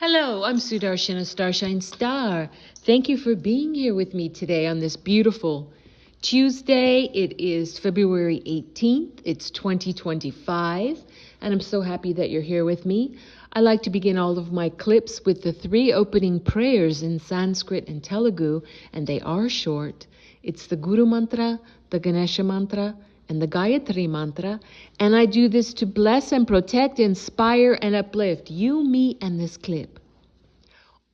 Hello, I'm Sudarshana Starshine Star. Thank you for being here with me today on this beautiful Tuesday. It is February 18th. It's 2025, and I'm so happy that you're here with me. I like to begin all of my clips with the 3 opening prayers in Sanskrit and Telugu, and they are short. It's the Guru Mantra, the Ganesha Mantra, and the Gayatri Mantra, and I do this to bless and protect, inspire, and uplift you, me, and this clip.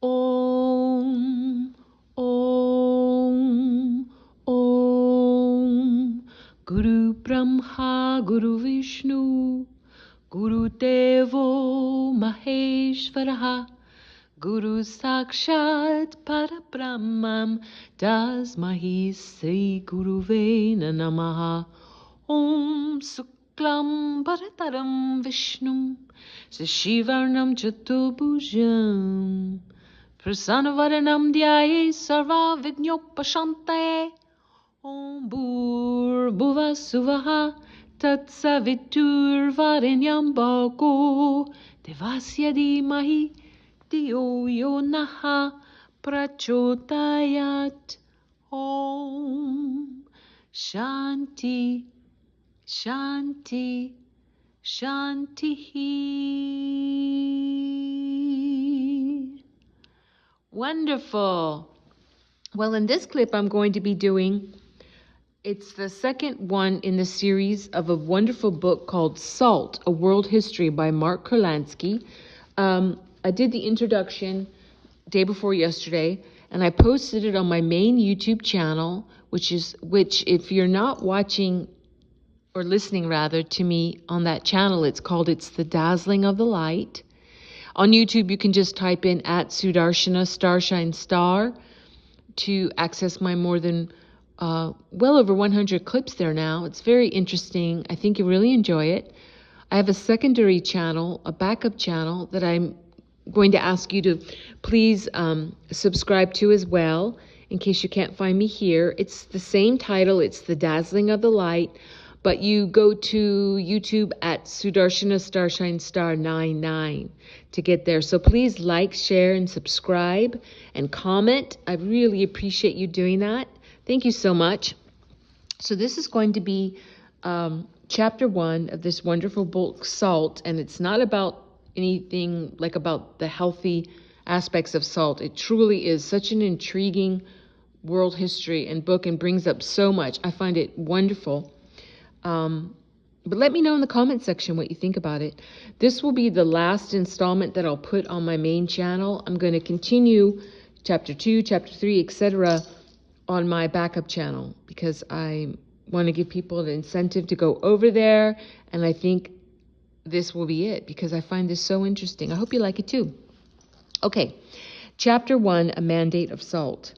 Om, Om, Om, Guru Brahma, Guru Vishnu, Guru Devo Maheshwaraha, Guru Sakshat Parabrahmam, Tasmahi Sri Guruve Namaha. Om Suklam Bharataram Vishnum Sashivarnam Chatubhujam Prasanavaranam Dhyaye Sarva Vignopashante. Om Bhurbhuva Suvaha Tatsavitur Varenyam Bhago Devasya Dhimahi Dhiyo Yo Naha Prachodayat. Om Shanti Shanti, Shanti. Wonderful. Well, in this clip, I'm going to be doing, it's the second one in the series of a wonderful book called Salt, A World History by Mark Kurlansky. I did the introduction day before yesterday, and I posted it on my main YouTube channel, which if you're not watching or listening rather to me on that channel, it's the Dazzling of the Light. On YouTube, you can just type in at Sudarshana Starshine Star to access my more than well over 100 clips there now. It's very interesting. I think you really enjoy it. I have a secondary channel, a backup channel that I'm going to ask you to please subscribe to as well, in case you can't find me here. It's the same title. It's the Dazzling of the Light. But you go to YouTube at Sudarshana Starshine Star 99 to get there. So please like, share, and subscribe and comment. I really appreciate you doing that. Thank you so much. So this is going to be chapter 1 of this wonderful book, Salt. And it's not about anything like about the healthy aspects of salt. It truly is such an intriguing world history and book and brings up so much. I find it wonderful. But let me know in the comment section what you think about it. This will be the last installment that I'll put on my main channel. I'm going to continue chapter 2, chapter 3, etc. on my backup channel because I want to give people an incentive to go over there. And I think this will be it because I find this so interesting. I hope you like it too. Okay, chapter 1, A Mandate of Salt.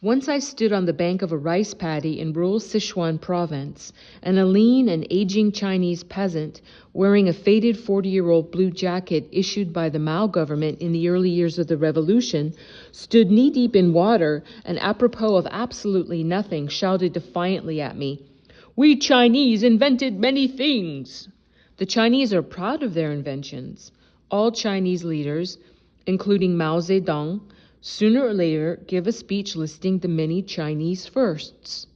Once I stood on the bank of a rice paddy in rural Sichuan province, and a lean and aging Chinese peasant, wearing a faded 40-year-old blue jacket issued by the Mao government in the early years of the revolution, stood knee-deep in water and apropos of absolutely nothing shouted defiantly at me, "We Chinese invented many things." The Chinese are proud of their inventions. All Chinese leaders, including Mao Zedong, sooner or later give a speech listing the many Chinese firsts.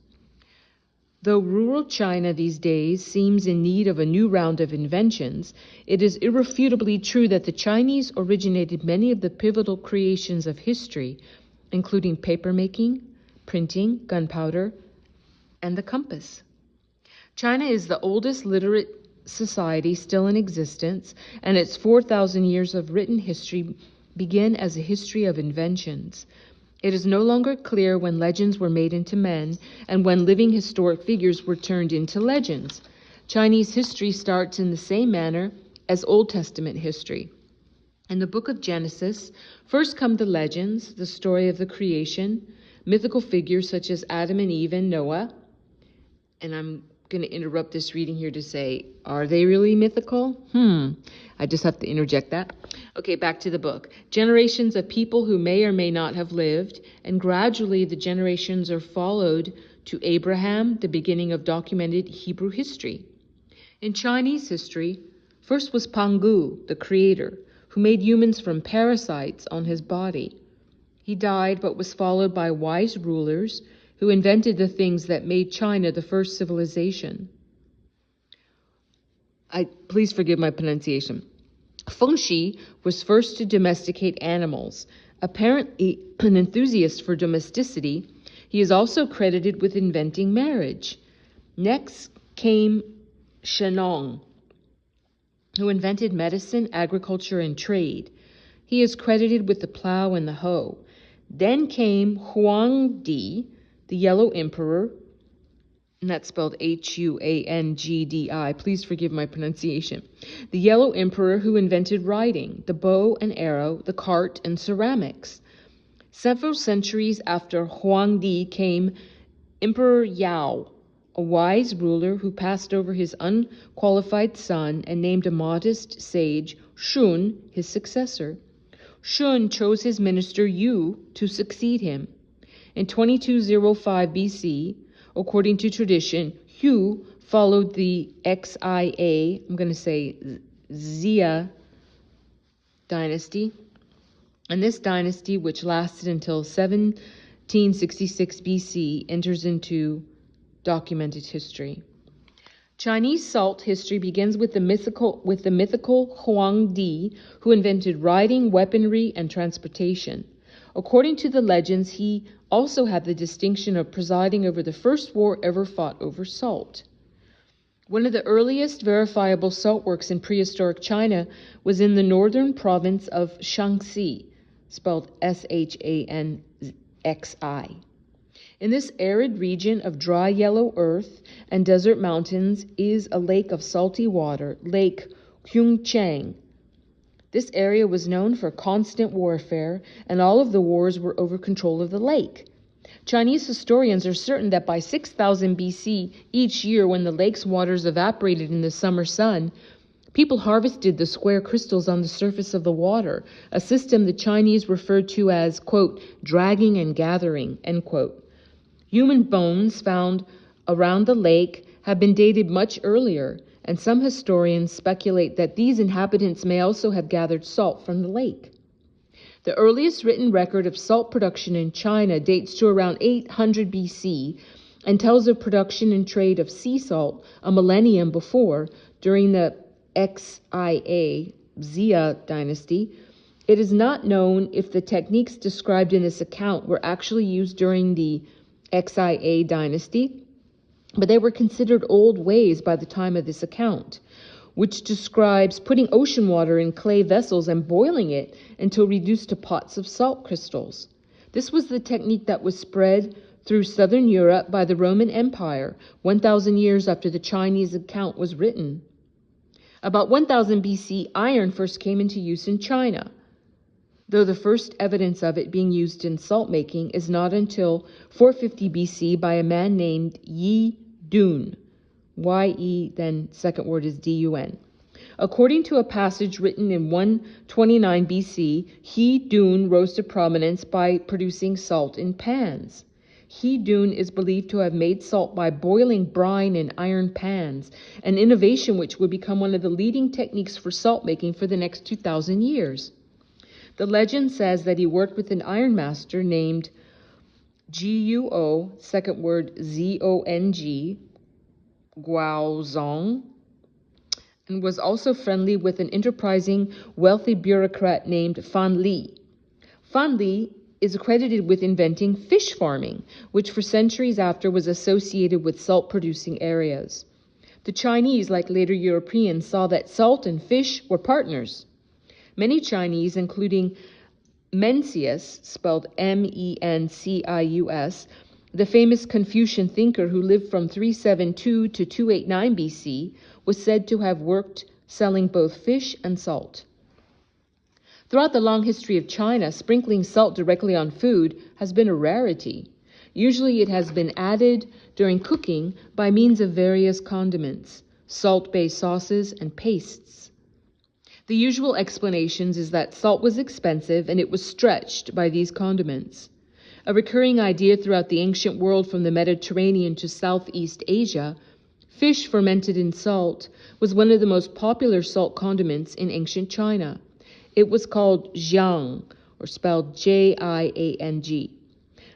Though rural China these days seems in need of a new round of inventions, it is irrefutably true that the Chinese originated many of the pivotal creations of history, including papermaking, printing, gunpowder, and the compass. China is the oldest literate society still in existence, and its 4,000 years of written history begin as a history of inventions. It is no longer clear when legends were made into men and when living historic figures were turned into legends. Chinese history starts in the same manner as Old Testament history. In the book of Genesis, first come the legends, the story of the creation, mythical figures such as Adam and Eve and Noah. And I'm going to interrupt this reading here to say, are they really mythical? I just have to interject that. Okay, back to the book. Generations of people who may or may not have lived, and gradually the generations are followed to Abraham, the beginning of documented Hebrew history. In Chinese history, first was Pangu, the creator, who made humans from parasites on his body. He died but was followed by wise rulers who invented the things that made China the first civilization. Please forgive my pronunciation. Feng Shi was first to domesticate animals. Apparently an enthusiast for domesticity, he is also credited with inventing marriage. Next came Shennong, who invented medicine, agriculture, and trade. He is credited with the plow and the hoe. Then came Huangdi, the Yellow Emperor, and that's spelled Huangdi. Please forgive my pronunciation. The Yellow Emperor who invented writing, the bow and arrow, the cart, and ceramics. Several centuries after Huangdi came Emperor Yao, a wise ruler who passed over his unqualified son and named a modest sage, Shun, his successor. Shun chose his minister Yu to succeed him. In 2205 BC, according to tradition, Yu followed the Xia, I'm going to say Xia dynasty. And this dynasty, which lasted until 1766 BC, enters into documented history. Chinese salt history begins with the mythical Huangdi, who invented riding, weaponry, and transportation. According to the legends, he also had the distinction of presiding over the first war ever fought over salt. One of the earliest verifiable salt works in prehistoric China was in the northern province of Shaanxi, spelled Shanxi. In this arid region of dry yellow earth and desert mountains is a lake of salty water, Lake Kyungchang. This area was known for constant warfare, and all of the wars were over control of the lake. Chinese historians are certain that by 6000 BC, each year when the lake's waters evaporated in the summer sun, people harvested the square crystals on the surface of the water, a system the Chinese referred to as, quote, dragging and gathering, end quote. Human bones found around the lake have been dated much earlier, and some historians speculate that these inhabitants may also have gathered salt from the lake. The earliest written record of salt production in China dates to around 800 BC and tells of production and trade of sea salt a millennium before, during the Xia dynasty. It is not known if the techniques described in this account were actually used during the Xia dynasty, but they were considered old ways by the time of this account, which describes putting ocean water in clay vessels and boiling it until reduced to pots of salt crystals. This was the technique that was spread through southern Europe by the Roman Empire 1,000 years after the Chinese account was written. About 1000 BC, iron first came into use in China, though the first evidence of it being used in salt making is not until 450 BC by a man named Yi Dun. Y-E, then second word is D-U-N. According to a passage written in 129 BC, He Dun rose to prominence by producing salt in pans. He Dun is believed to have made salt by boiling brine in iron pans, an innovation which would become one of the leading techniques for salt making for the next 2,000 years. The legend says that he worked with an iron master named Guo, second word Z-O-N-G, Guaozong, and was also friendly with an enterprising, wealthy bureaucrat named Fan Li. Fan Li is credited with inventing fish farming, which for centuries after was associated with salt-producing areas. The Chinese, like later Europeans, saw that salt and fish were partners. Many Chinese, including Mencius, spelled Mencius, the famous Confucian thinker who lived from 372 to 289 BC, was said to have worked selling both fish and salt. Throughout the long history of China, sprinkling salt directly on food has been a rarity. Usually it has been added during cooking by means of various condiments, salt-based sauces, and pastes. The usual explanations is that salt was expensive and it was stretched by these condiments. A recurring idea throughout the ancient world from the Mediterranean to Southeast Asia, fish fermented in salt was one of the most popular salt condiments in ancient China. It was called jiang, or spelled Jiang.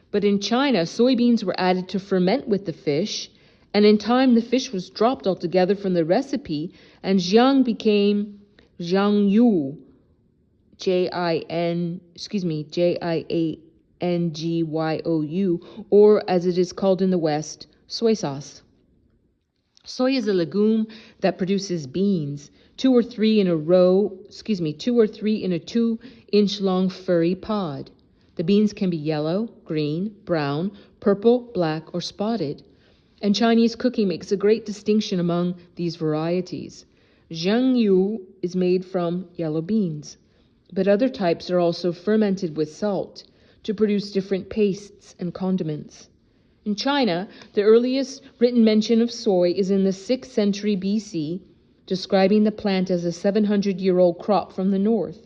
But in China, soybeans were added to ferment with the fish, and in time the fish was dropped altogether from the recipe, and jiang became jiangyu, Jiangyou, or as it is called in the West, soy sauce. Soy is a legume that produces beans, two or three in a 2-inch long furry pod. The beans can be yellow, green, brown, purple, black, or spotted. And Chinese cooking makes a great distinction among these varieties. Jiangyu is made from yellow beans, but other types are also fermented with salt to produce different pastes and condiments. In China, the earliest written mention of soy is in the 6th century BC, describing the plant as a 700-year-old crop from the north.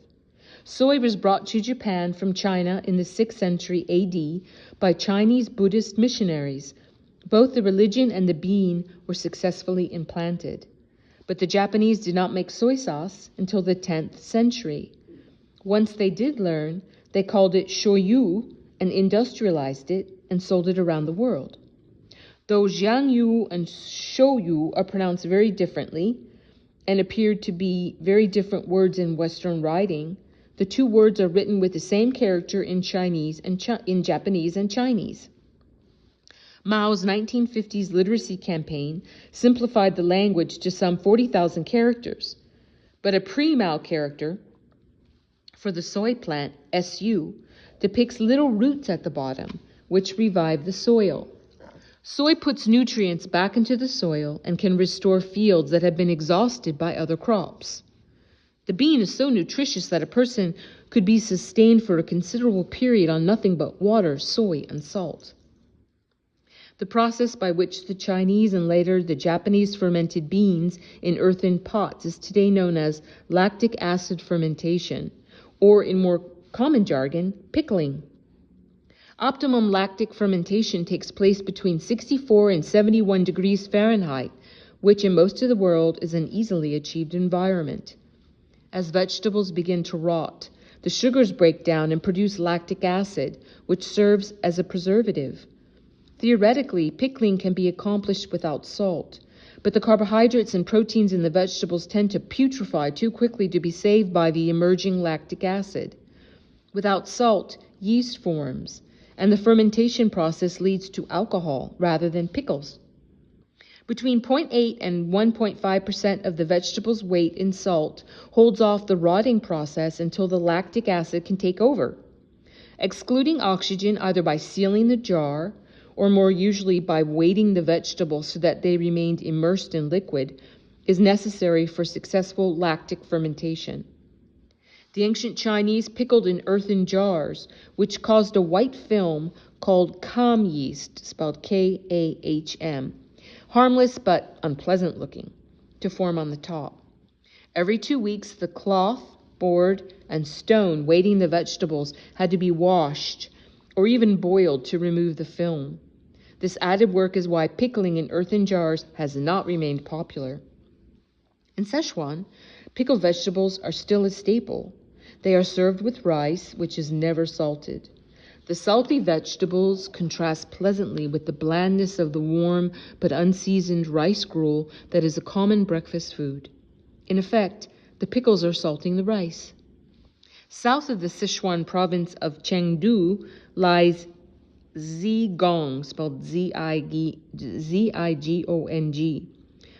Soy was brought to Japan from China in the 6th century AD by Chinese Buddhist missionaries. Both the religion and the bean were successfully implanted. But the Japanese did not make soy sauce until the 10th century. Once they did learn, they called it shoyu and industrialized it and sold it around the world. Though jiangyu and shoyu are pronounced very differently and appeared to be very different words in Western writing, the two words are written with the same character in Chinese and in Japanese and Chinese. Mao's 1950s literacy campaign simplified the language to some 40,000 characters, but a pre-Mao character for the soy plant, SU, depicts little roots at the bottom, which revive the soil. Soy puts nutrients back into the soil and can restore fields that have been exhausted by other crops. The bean is so nutritious that a person could be sustained for a considerable period on nothing but water, soy, and salt. The process by which the Chinese and later the Japanese fermented beans in earthen pots is today known as lactic acid fermentation, or in more common jargon, pickling. Optimum lactic fermentation takes place between 64 and 71 degrees Fahrenheit, which in most of the world is an easily achieved environment. As vegetables begin to rot, the sugars break down and produce lactic acid, which serves as a preservative. Theoretically, pickling can be accomplished without salt, but the carbohydrates and proteins in the vegetables tend to putrefy too quickly to be saved by the emerging lactic acid. Without salt, yeast forms, and the fermentation process leads to alcohol rather than pickles. Between 0.8 and 1.5% of the vegetable's weight in salt holds off the rotting process until the lactic acid can take over. Excluding oxygen either by sealing the jar or more usually by weighting the vegetables so that they remained immersed in liquid is necessary for successful lactic fermentation. The ancient Chinese pickled in earthen jars, which caused a white film called kam yeast, spelled Kahm, harmless but unpleasant looking, to form on the top. Every 2 weeks, the cloth, board, and stone weighting the vegetables had to be washed or even boiled to remove the film. This added work is why pickling in earthen jars has not remained popular. In Sichuan, pickled vegetables are still a staple. They are served with rice, which is never salted. The salty vegetables contrast pleasantly with the blandness of the warm but unseasoned rice gruel that is a common breakfast food. In effect, the pickles are salting the rice. South of the Sichuan province of Chengdu lies Zigong, spelled Zigong,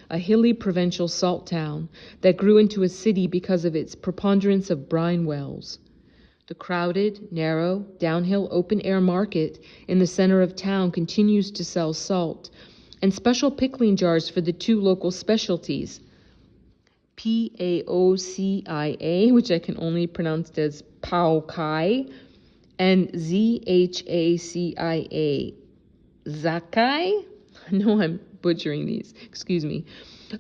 a hilly provincial salt town that grew into a city because of its preponderance of brine wells. The crowded, narrow, downhill open-air market in the center of town continues to sell salt and special pickling jars for the two local specialties, Paocia, which I can only pronounce as Pao Kai, and Zhacia, Zakai? No, I'm butchering these, excuse me.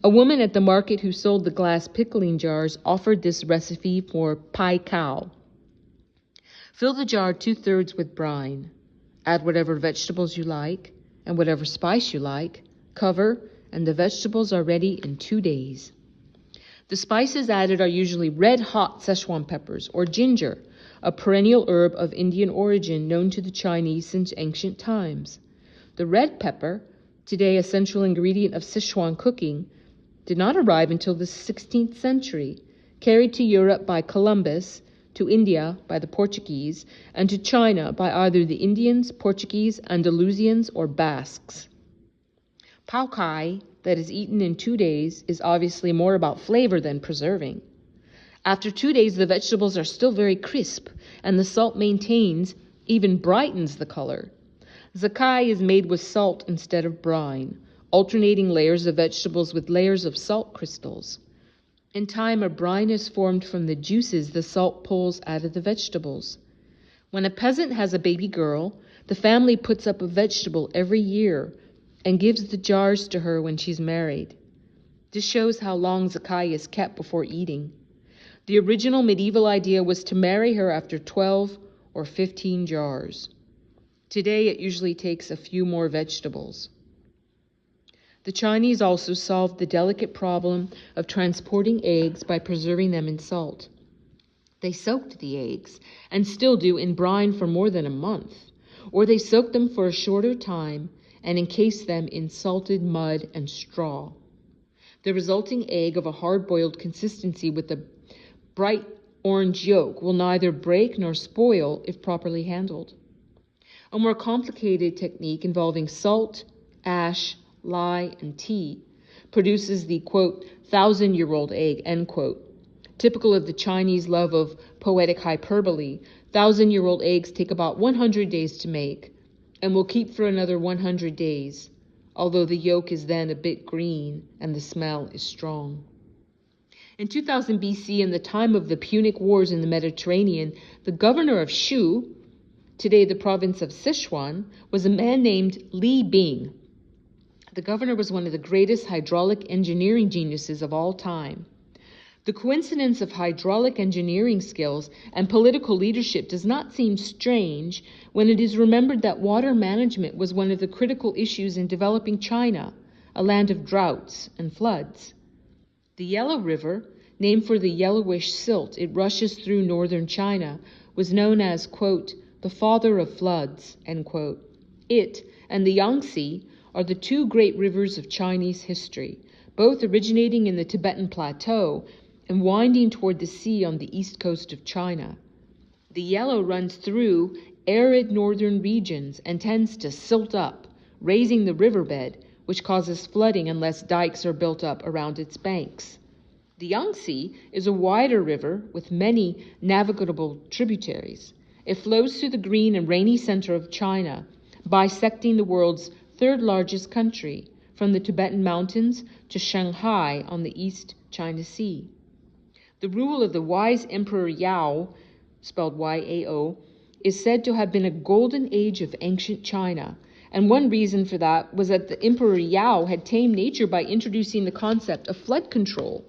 A woman at the market who sold the glass pickling jars offered this recipe for pai cao. Fill the jar 2/3 with brine. Add whatever vegetables you like and whatever spice you like. Cover, and the vegetables are ready in 2 days. The spices added are usually red-hot Szechuan peppers or ginger, a perennial herb of Indian origin known to the Chinese since ancient times. The red pepper, today a central ingredient of Sichuan cooking, did not arrive until the 16th century, carried to Europe by Columbus, to India by the Portuguese, and to China by either the Indians, Portuguese, Andalusians, or Basques. Pao Kai, that is eaten in 2 days, is obviously more about flavor than preserving. After 2 days, the vegetables are still very crisp, and the salt maintains, even brightens the color. Zakai is made with salt instead of brine, alternating layers of vegetables with layers of salt crystals. In time, a brine is formed from the juices the salt pulls out of the vegetables. When a peasant has a baby girl, the family puts up a vegetable every year and gives the jars to her when she's married. This shows how long zakai is kept before eating. The original medieval idea was to marry her after 12 or 15 jars. Today, it usually takes a few more vegetables. The Chinese also solved the delicate problem of transporting eggs by preserving them in salt. They soaked the eggs, and still do, in brine for more than a month, or they soaked them for a shorter time and encased them in salted mud and straw. The resulting egg of a hard-boiled consistency with a bright orange yolk will neither break nor spoil if properly handled. A more complicated technique involving salt, ash, lye, and tea produces the, quote, 1,000-year-old egg, end quote. Typical of the Chinese love of poetic hyperbole, 1,000-year-old eggs take about 100 days to make and will keep for another 100 days, although the yolk is then a bit green and the smell is strong. In 2000 BC, in the time of the Punic Wars in the Mediterranean, the governor of Shu, today the province of Sichuan, was a man named Li Bing. The governor was one of the greatest hydraulic engineering geniuses of all time. The coincidence of hydraulic engineering skills and political leadership does not seem strange when it is remembered that water management was one of the critical issues in developing China, a land of droughts and floods. The Yellow River, named for the yellowish silt it rushes through northern China, was known as, quote, the father of floods, end quote. It and the Yangtze are the two great rivers of Chinese history, both originating in the Tibetan Plateau and winding toward the sea on the east coast of China. The yellow runs through arid northern regions and tends to silt up, raising the riverbed, which causes flooding unless dikes are built up around its banks. The Yangtze is a wider river with many navigable tributaries. It flows through the green and rainy center of China, bisecting the world's third largest country, from the Tibetan mountains to Shanghai on the East China Sea. The rule of the wise Emperor Yao, spelled Y-A-O, is said to have been a golden age of ancient China, and one reason for that was that the Emperor Yao had tamed nature by introducing the concept of flood control.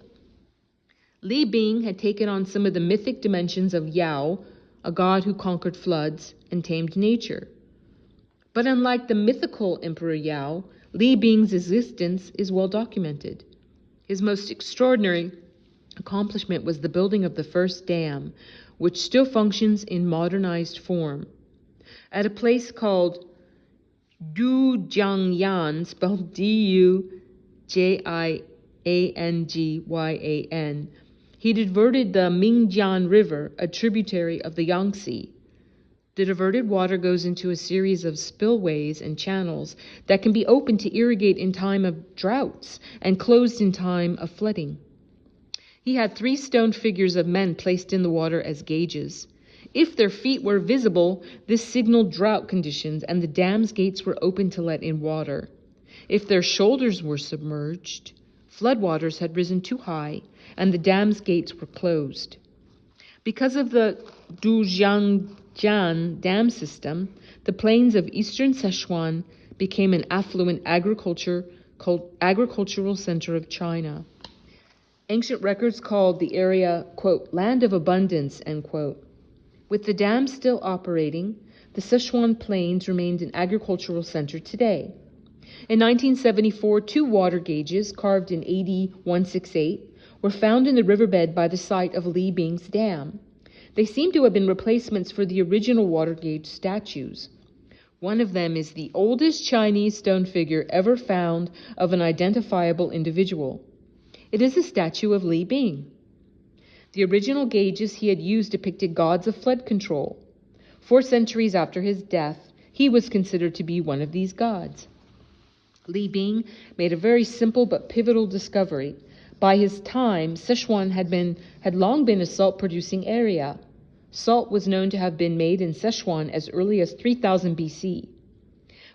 Li Bing had taken on some of the mythic dimensions of Yao, a god who conquered floods and tamed nature. But unlike the mythical Emperor Yao, Li Bing's existence is well documented. His most extraordinary accomplishment was the building of the first dam, which still functions in modernized form. At a place called Dujiangyan, spelled D-U-J-I-A-N-G-Y-A-N, he diverted the Mingjian River, a tributary of the Yangtze. The diverted water goes into a series of spillways and channels that can be opened to irrigate in time of droughts and closed in time of flooding. He had 3 stone figures of men placed in the water as gauges. If their feet were visible, this signaled drought conditions, and the dam's gates were open to let in water. If their shoulders were submerged, floodwaters had risen too high, and the dam's gates were closed. Because of the Dujiangyan dam system, the plains of eastern Sichuan became an affluent agricultural center of China. Ancient records called the area, quote, land of abundance, end quote. With the dam still operating, the Sichuan Plains remained an agricultural center today. In 1974, 2 water gauges carved in AD 168 were found in the riverbed by the site of Li Bing's dam. They seem to have been replacements for the original water gauge statues. One of them is the oldest Chinese stone figure ever found of an identifiable individual. It is a statue of Li Bing. The original gauges he had used depicted gods of flood control. 4 centuries after his death, he was considered to be one of these gods. Li Bing made a very simple but pivotal discovery. By his time, Sichuan had long been a salt-producing area. Salt was known to have been made in Sichuan as early as 3000 BC.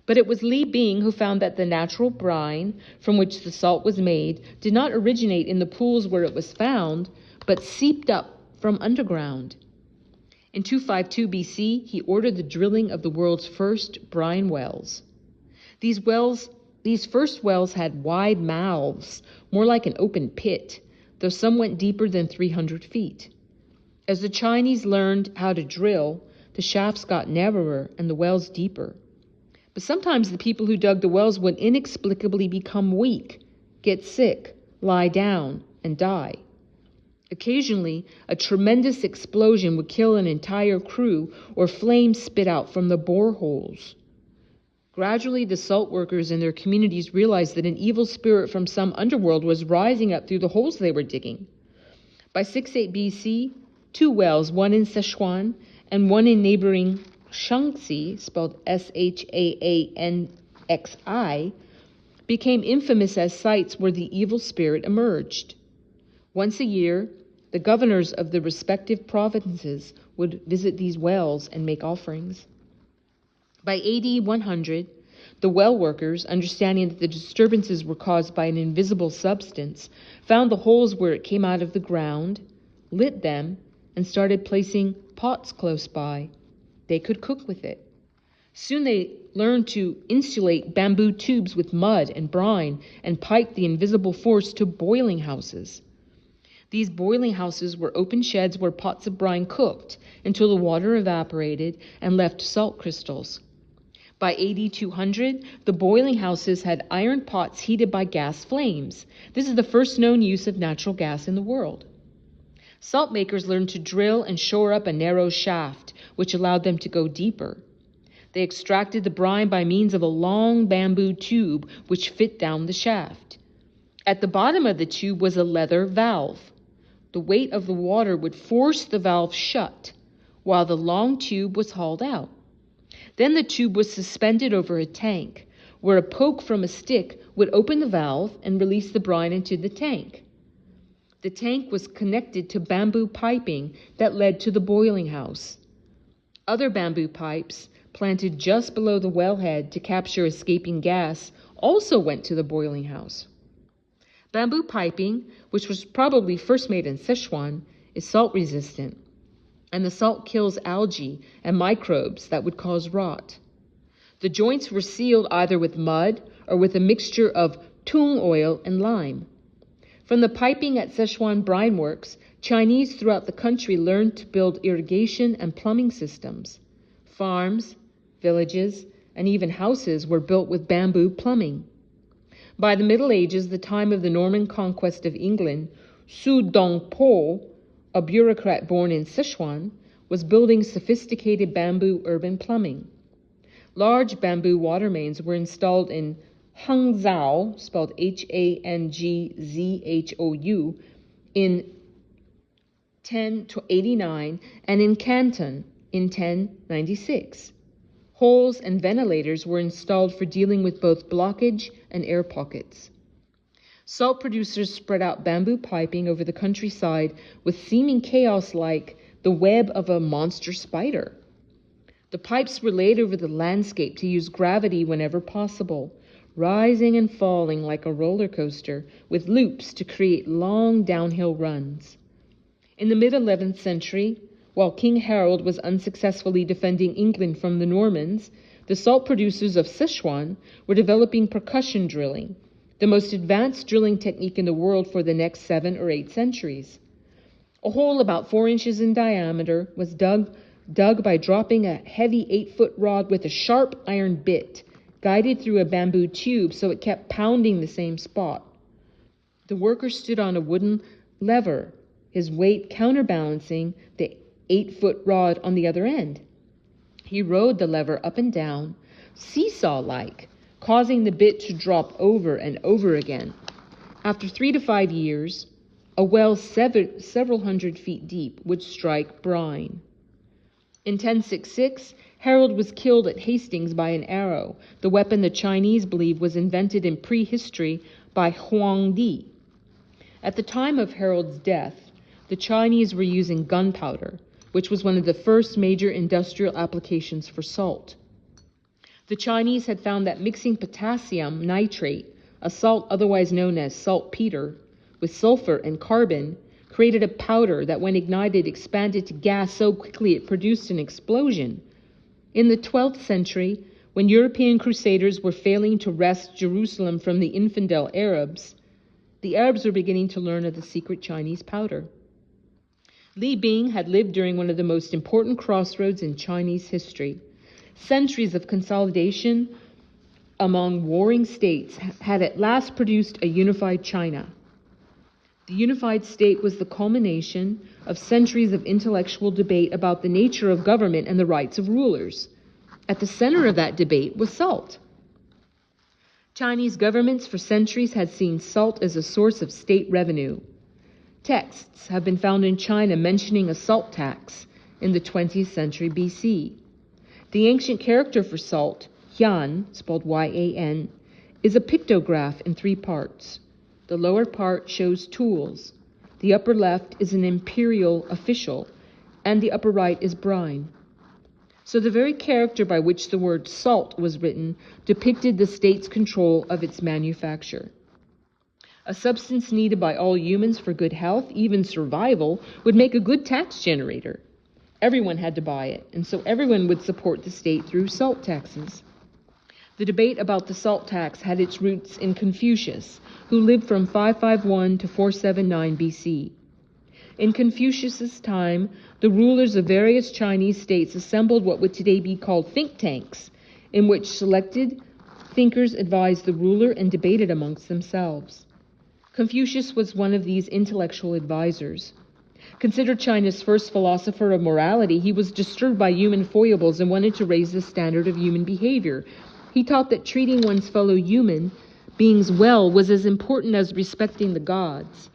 But it was Li Bing who found that the natural brine from which the salt was made did not originate in the pools where it was found, but seeped up from underground. In 252 BC, he ordered the drilling of the world's first brine wells. These first wells had wide mouths, more like an open pit, though some went deeper than 300 feet. As the Chinese learned how to drill, the shafts got narrower and the wells deeper. But sometimes the people who dug the wells would inexplicably become weak, get sick, lie down, and die. Occasionally, a tremendous explosion would kill an entire crew, or flames spit out from the boreholes. Gradually, the salt workers and their communities realized that an evil spirit from some underworld was rising up through the holes they were digging. By 68 BC, 2 wells, one in Sichuan and one in neighboring Shaanxi, spelled Shaanxi, became infamous as sites where the evil spirit emerged. Once a year, the governors of the respective provinces would visit these wells and make offerings. By AD 100, the well workers, understanding that the disturbances were caused by an invisible substance, found the holes where it came out of the ground, lit them, and started placing pots close by. They could cook with it. Soon they learned to insulate bamboo tubes with mud and brine and pipe the invisible force to boiling houses. These boiling houses were open sheds where pots of brine cooked until the water evaporated and left salt crystals. By AD 200, the boiling houses had iron pots heated by gas flames. This is the first known use of natural gas in the world. Salt makers learned to drill and shore up a narrow shaft, which allowed them to go deeper. They extracted the brine by means of a long bamboo tube which fit down the shaft. At the bottom of the tube was a leather valve. The weight of the water would force the valve shut, while the long tube was hauled out. Then the tube was suspended over a tank, where a poke from a stick would open the valve and release the brine into the tank. The tank was connected to bamboo piping that led to the boiling house. Other bamboo pipes, planted just below the wellhead to capture escaping gas, also went to the boiling house. Bamboo piping, which was probably first made in Sichuan, is salt-resistant, and the salt kills algae and microbes that would cause rot. The joints were sealed either with mud or with a mixture of tung oil and lime. From the piping at Sichuan brine works, Chinese throughout the country learned to build irrigation and plumbing systems. Farms, villages, and even houses were built with bamboo plumbing. By the Middle Ages, the time of the Norman conquest of England, Su Dongpo, a bureaucrat born in Sichuan, was building sophisticated bamboo urban plumbing. Large bamboo water mains were installed in Hangzhou, spelled Hangzhou, in 1089, and in Canton in 1096. Holes and ventilators were installed for dealing with both blockage and air pockets. Salt producers spread out bamboo piping over the countryside with seeming chaos like the web of a monster spider. The pipes were laid over the landscape to use gravity whenever possible, rising and falling like a roller coaster with loops to create long downhill runs. In the mid-11th century, while King Harold was unsuccessfully defending England from the Normans, the salt producers of Sichuan were developing percussion drilling, the most advanced drilling technique in the world for the next 7 or 8 centuries. A hole about 4 inches in diameter was dug by dropping a heavy 8-foot rod with a sharp iron bit, guided through a bamboo tube so it kept pounding the same spot. The workers stood on a wooden lever, his weight counterbalancing the 8-foot rod on the other end. He rode the lever up and down, seesaw-like, causing the bit to drop over and over again. After 3 to 5 years, a well several hundred feet deep would strike brine. In 1066, Harold was killed at Hastings by an arrow, the weapon the Chinese believe was invented in prehistory by Huang Di. At the time of Harold's death, the Chinese were using gunpowder, which was one of the first major industrial applications for salt. The Chinese had found that mixing potassium nitrate, a salt otherwise known as saltpeter, with sulfur and carbon, created a powder that when ignited expanded to gas so quickly it produced an explosion. In the 12th century, when European crusaders were failing to wrest Jerusalem from the infidel Arabs, the Arabs were beginning to learn of the secret Chinese powder. Li Bing had lived during one of the most important crossroads in Chinese history. Centuries of consolidation among warring states had at last produced a unified China. The unified state was the culmination of centuries of intellectual debate about the nature of government and the rights of rulers. At the center of that debate was salt. Chinese governments for centuries had seen salt as a source of state revenue. Texts have been found in China mentioning a salt tax in the 20th century BC. The ancient character for salt, Yan, spelled Y-A-N, is a pictograph in 3 parts. The lower part shows tools. The upper left is an imperial official, and the upper right is brine. So the very character by which the word salt was written depicted the state's control of its manufacture. A substance needed by all humans for good health, even survival, would make a good tax generator. Everyone had to buy it, and so everyone would support the state through salt taxes. The debate about the salt tax had its roots in Confucius, who lived from 551 to 479 BC. In Confucius's time, the rulers of various Chinese states assembled what would today be called think tanks, in which selected thinkers advised the ruler and debated amongst themselves. Confucius was one of these intellectual advisors. Considered China's first philosopher of morality, he was disturbed by human foibles and wanted to raise the standard of human behavior. He taught that treating one's fellow human beings well was as important as respecting the gods,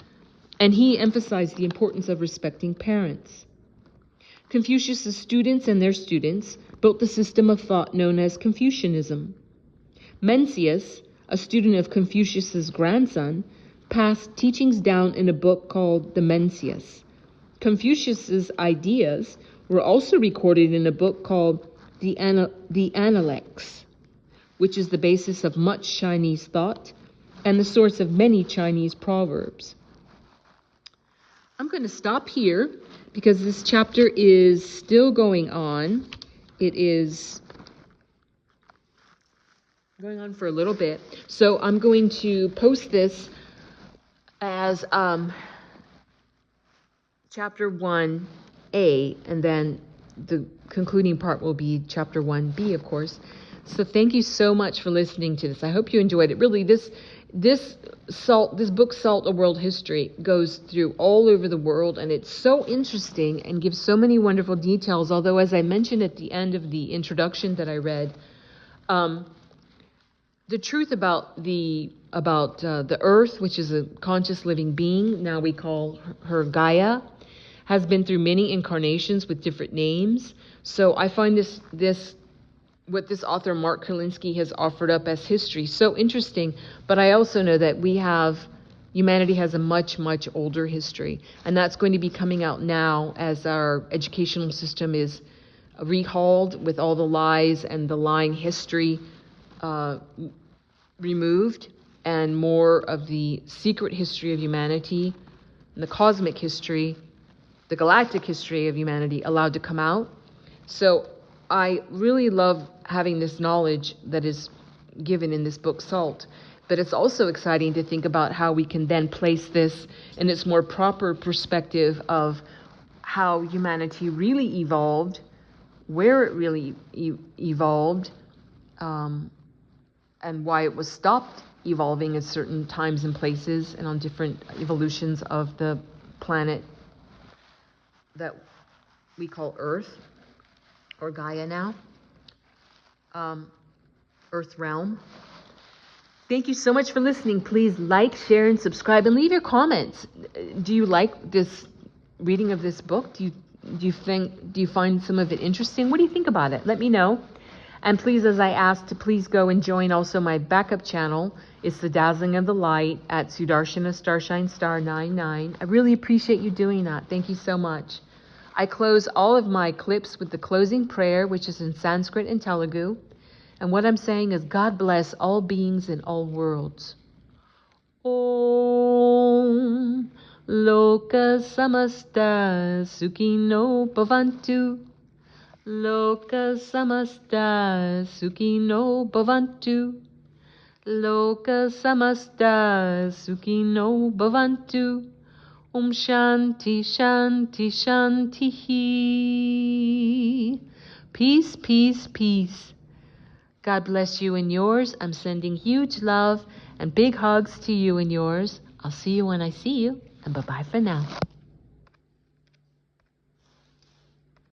and he emphasized the importance of respecting parents. Confucius's students and their students built the system of thought known as Confucianism. Mencius, a student of Confucius's grandson, passed teachings down in a book called the Mencius. Confucius's ideas were also recorded in a book called the Analects, which is the basis of much Chinese thought and the source of many Chinese proverbs. I'm going to stop here because this chapter is still going on. It is going on for a little bit. So I'm going to post this as chapter 1A, and then the concluding part will be chapter 1B, of course. So thank you so much for listening to this. I hope you enjoyed it. Really, this book, Salt, A World History, goes through all over the world, and it's so interesting and gives so many wonderful details. Although, as I mentioned at the end of the introduction that I read, the truth about the Earth, which is a conscious living being, now we call her Gaia, has been through many incarnations with different names. So I find what this author Mark Kurlansky has offered up as history so interesting, but I also know that humanity has a much, much older history, and that's going to be coming out now as our educational system is rehauled with all the lies and the lying history removed, and more of the secret history of humanity, and the cosmic history, the galactic history of humanity allowed to come out. So I really love having this knowledge that is given in this book, Salt. But it's also exciting to think about how we can then place this in its more proper perspective of how humanity really evolved, where it really evolved, and why it was stopped evolving at certain times and places and on different evolutions of the planet that we call Earth, or Gaia now, Earth realm. Thank you so much for listening. Please like, share, and subscribe, and leave your comments. Do you like this reading of this book? Do you find some of it interesting? What do you think about it? Let me know. And please, as I asked, to please go and join also my backup channel. It's The Dazzling of the Light at Sudarshana Starshine Star 99. I really appreciate you doing that. Thank you so much. I close all of my clips with the closing prayer, which is in Sanskrit and Telugu. And what I'm saying is, God bless all beings in all worlds. Om Loka Samasta Sukhino Bhavantu. Loka Samasta Sukhino Bhavantu. Loka Samasta Sukhino Bhavantu. Om Shanti Shanti Shanti. Peace, peace, peace. God bless you and yours. I'm sending huge love and big hugs to you and yours. I'll see you when I see you. And bye-bye for now.